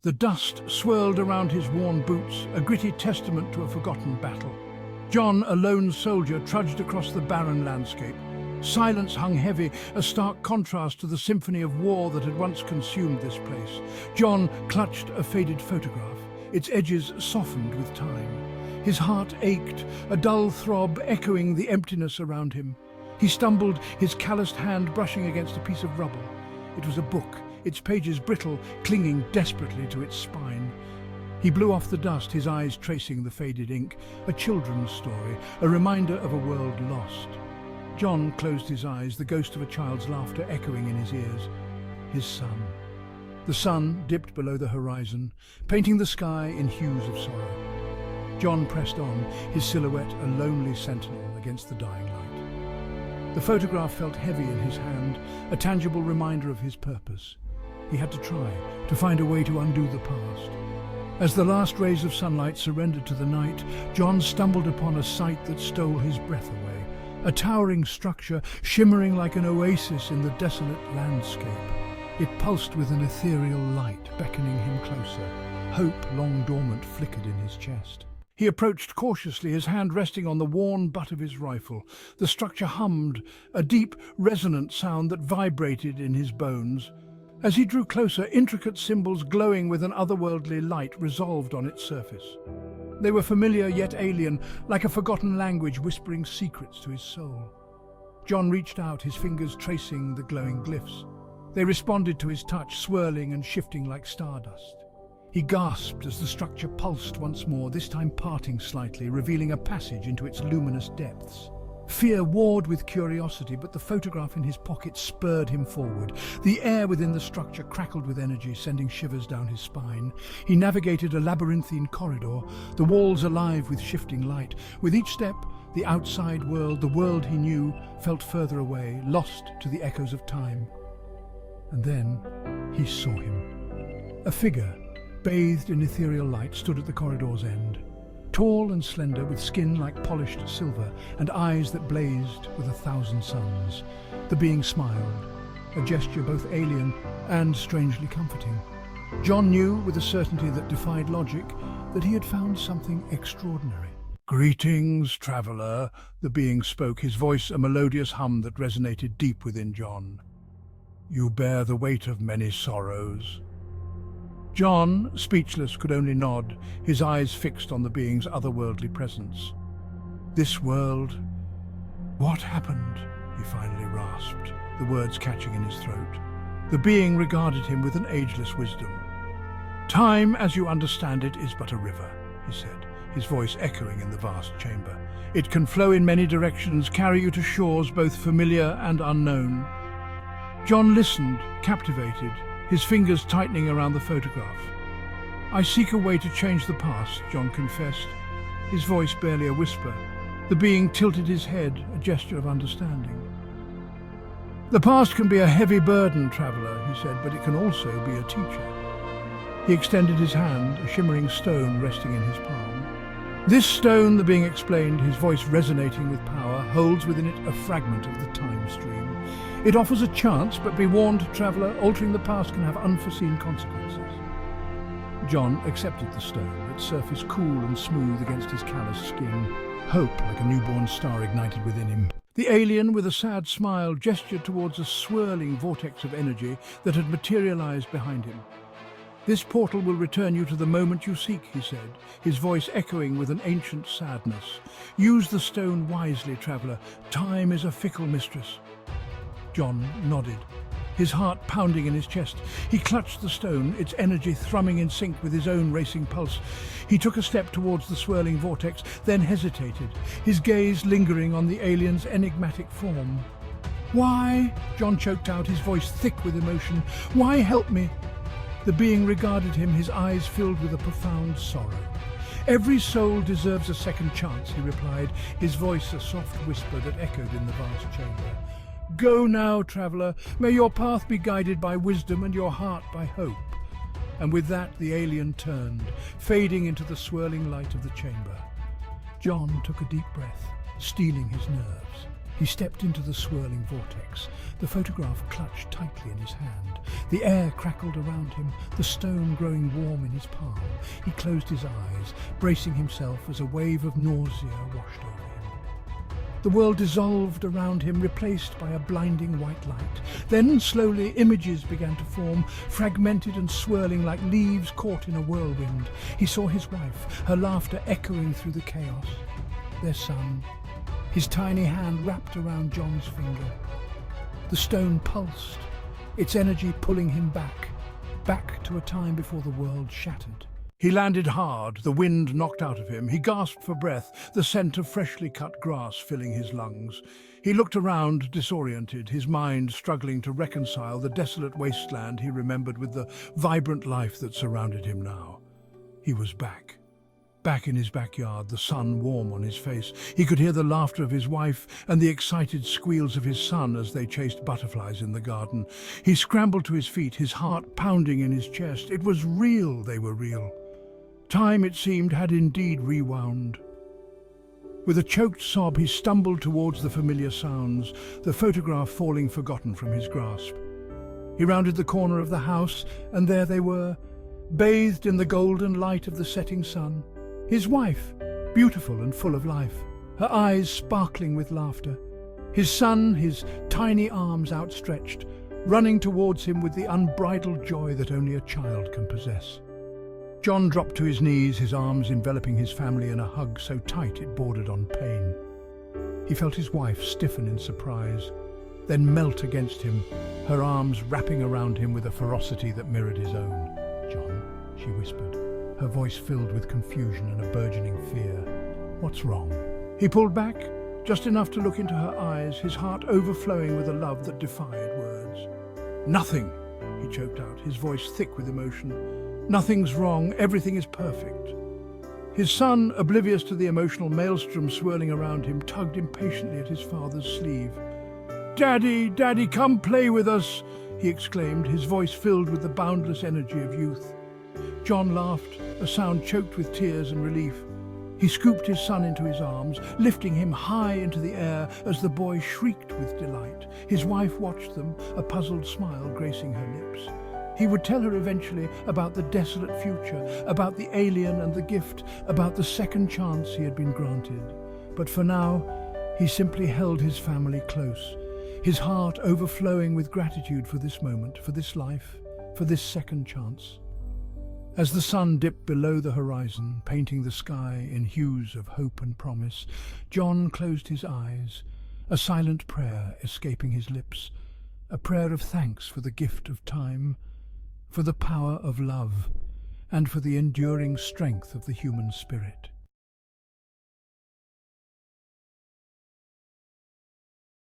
The dust swirled around his worn boots, a gritty testament to a forgotten battle. John, a lone soldier, trudged across the barren landscape. Silence hung heavy, a stark contrast to the symphony of war that had once consumed this place. John clutched a faded photograph, its edges softened with time. His heart ached, a dull throb echoing the emptiness around him. He stumbled, his calloused hand brushing against a piece of rubble. It was a book, its pages brittle, clinging desperately to its spine. He blew off the dust, his eyes tracing the faded ink. A children's story, a reminder of a world lost. John closed his eyes, the ghost of a child's laughter echoing in his ears. His son. The sun dipped below the horizon, painting the sky in hues of sorrow. John pressed on, his silhouette a lonely sentinel against the dying light. The photograph felt heavy in his hand, a tangible reminder of his purpose. He had to try, to find a way to undo the past. As the last rays of sunlight surrendered to the night, John stumbled upon a sight that stole his breath away. A towering structure, shimmering like an oasis in the desolate landscape. It pulsed with an ethereal light, beckoning him closer. Hope, long dormant, flickered in his chest. He approached cautiously, his hand resting on the worn butt of his rifle. The structure hummed, a deep, resonant sound that vibrated in his bones. As he drew closer, intricate symbols glowing with an otherworldly light resolved on its surface. They were familiar yet alien, like a forgotten language whispering secrets to his soul. John reached out, his fingers tracing the glowing glyphs. They responded to his touch, swirling and shifting like stardust. He gasped as the structure pulsed once more, this time parting slightly, revealing a passage into its luminous depths. Fear warred with curiosity, but the photograph in his pocket spurred him forward. The air within the structure crackled with energy, sending shivers down his spine. He navigated a labyrinthine corridor, the walls alive with shifting light. With each step, the outside world, the world he knew, felt further away, lost to the echoes of time. And then he saw him. A figure, bathed in ethereal light, stood at the corridor's end. Tall and slender, with skin like polished silver and eyes that blazed with 1,000 suns. The being smiled, a gesture both alien and strangely comforting. John knew with a certainty that defied logic that he had found something extraordinary. "Greetings, traveller," the being spoke, his voice a melodious hum that resonated deep within John. "You bear the weight of many sorrows." John, speechless, could only nod, his eyes fixed on the being's otherworldly presence. "This world... what happened?" he finally rasped, the words catching in his throat. The being regarded him with an ageless wisdom. "Time, as you understand it, is but a river," he said, his voice echoing in the vast chamber. "It can flow in many directions, carry you to shores both familiar and unknown." John listened, captivated, his fingers tightening around the photograph. "I seek a way to change the past," John confessed, his voice barely a whisper. The being tilted his head, a gesture of understanding. "The past can be a heavy burden, traveller," he said, "but it can also be a teacher." He extended his hand, a shimmering stone resting in his palm. "This stone," the being explained, his voice resonating with power, "holds within it a fragment of the time stream. It offers a chance, but be warned, traveller, altering the past can have unforeseen consequences." John accepted the stone, its surface cool and smooth against his calloused skin. Hope, like a newborn star, ignited within him. The alien, with a sad smile, gestured towards a swirling vortex of energy that had materialized behind him. "This portal will return you to the moment you seek," he said, his voice echoing with an ancient sadness. "Use the stone wisely, traveller. Time is a fickle mistress." John nodded, his heart pounding in his chest. He clutched the stone, its energy thrumming in sync with his own racing pulse. He took a step towards the swirling vortex, then hesitated, his gaze lingering on the alien's enigmatic form. "Why?" John choked out, his voice thick with emotion. "Why help me?" The being regarded him, his eyes filled with a profound sorrow. "Every soul deserves a second chance," he replied, his voice a soft whisper that echoed in the vast chamber. "Go now, traveller. May your path be guided by wisdom and your heart by hope." And with that the alien turned, fading into the swirling light of the chamber. John took a deep breath, steeling his nerves. He stepped into the swirling vortex, the photograph clutched tightly in his hand. The air crackled around him, the stone growing warm in his palm. He closed his eyes, bracing himself as a wave of nausea washed over him. The world dissolved around him, replaced by a blinding white light. Then, slowly, images began to form, fragmented and swirling like leaves caught in a whirlwind. He saw his wife, her laughter echoing through the chaos. Their son, his tiny hand wrapped around John's finger. The stone pulsed, its energy pulling him back to a time before the world shattered. He landed hard, the wind knocked out of him. He gasped for breath, the scent of freshly cut grass filling his lungs. He looked around, disoriented, his mind struggling to reconcile the desolate wasteland he remembered with the vibrant life that surrounded him now. He was back. Back in his backyard, the sun warm on his face. He could hear the laughter of his wife and the excited squeals of his son as they chased butterflies in the garden. He scrambled to his feet, his heart pounding in his chest. It was real, they were real. Time, it seemed, had indeed rewound. With a choked sob, he stumbled towards the familiar sounds, the photograph falling forgotten from his grasp. He rounded the corner of the house, and there they were, bathed in the golden light of the setting sun. His wife, beautiful and full of life, her eyes sparkling with laughter. His son, his tiny arms outstretched, running towards him with the unbridled joy that only a child can possess. John dropped to his knees, his arms enveloping his family in a hug so tight it bordered on pain. He felt his wife stiffen in surprise, then melt against him, her arms wrapping around him with a ferocity that mirrored his own. "John," she whispered, her voice filled with confusion and a burgeoning fear. "What's wrong?" He pulled back, just enough to look into her eyes, his heart overflowing with a love that defied words. "Nothing," he choked out, his voice thick with emotion. "Nothing's wrong, everything is perfect." His son, oblivious to the emotional maelstrom swirling around him, tugged impatiently at his father's sleeve. "Daddy, Daddy, come play with us," he exclaimed, his voice filled with the boundless energy of youth. John laughed, a sound choked with tears and relief. He scooped his son into his arms, lifting him high into the air as the boy shrieked with delight. His wife watched them, a puzzled smile gracing her lips. He would tell her eventually about the desolate future, about the alien and the gift, about the second chance he had been granted. But for now, he simply held his family close, his heart overflowing with gratitude for this moment, for this life, for this second chance. As the sun dipped below the horizon, painting the sky in hues of hope and promise, John closed his eyes, a silent prayer escaping his lips, a prayer of thanks for the gift of time, for the power of love, and for the enduring strength of the human spirit.